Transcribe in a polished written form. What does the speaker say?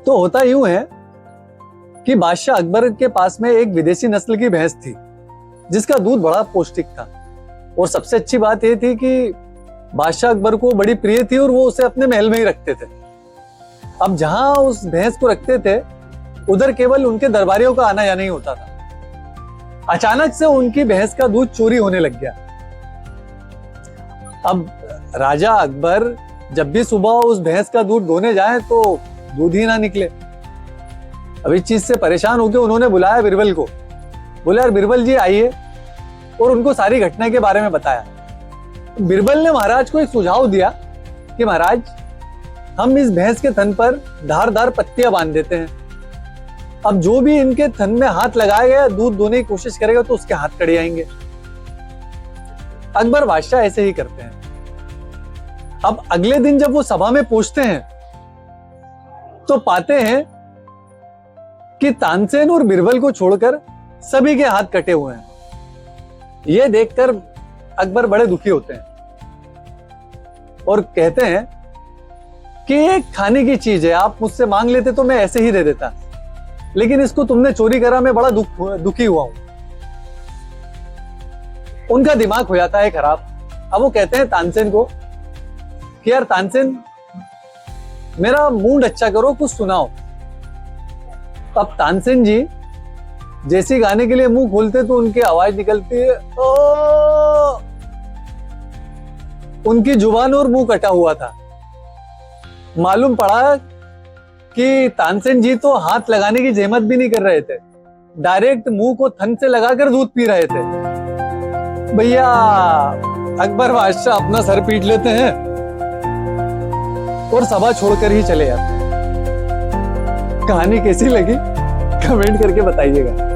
तो होता यूं है कि बादशाह अकबर के पास में एक विदेशी नस्ल की भैंस थी जिसका दूध बड़ा पौष्टिक था। और सबसे अच्छी बात यह थी कि बादशाह अकबर को बड़ी प्रिय थी और वो उसे अपने महल में ही रखते थे। अब जहां उस भैंस को रखते थे उधर केवल उनके दरबारियों का आना जाना ही होता था। अचानक से उनकी भैंस का दूध चोरी होने लग गया। अब राजा अकबर जब भी सुबह उस भैंस का दूध ढोने जाए तो दूध ही ना निकले। अब इस चीज से परेशान होकर उन्होंने बुलाया बिरबल को। बोले यार बिरबल जी आइए, और उनको सारी घटना के बारे में बताया। बिरबल ने महाराज को एक सुझाव दिया कि महाराज हम इस भैंस के थन पर धारदार पत्तियां बांध देते हैं। अब जो भी इनके थन में हाथ लगाएगा दूध दोने की कोशिश करेगा तो उसके हाथ कड़े आएंगे। अकबर बादशाह ऐसे ही करते हैं। अब अगले दिन जब वो सभा में पहुंचते हैं तो पाते हैं कि तानसेन और बिरबल को छोड़कर सभी के हाथ कटे हुए हैं। यह देखकर अकबर बड़े दुखी होते हैं और कहते हैं कि ये खाने की चीज है, आप मुझसे मांग लेते तो मैं ऐसे ही दे देता, लेकिन इसको तुमने चोरी करा, मैं बड़ा दुखी हुआ हूं। उनका दिमाग हो जाता है खराब। अब वो कहते हैं तानसेन को कि यार तानसेन मेरा मूड अच्छा करो, कुछ सुनाओ। अब तानसेन जी जैसे गाने के लिए मुंह खोलते तो उनकी आवाज निकलती है ओ। उनकी जुबान और मुंह कटा हुआ था। मालूम पड़ा कि तानसेन जी तो हाथ लगाने की जहमत भी नहीं कर रहे थे, डायरेक्ट मुंह को थन से लगाकर दूध पी रहे थे। भैया अकबर बादशाह अपना सर पीट लेते हैं और सभा छोड़कर ही चले जाते हैं। कहानी कैसी लगी कमेंट करके बताइएगा।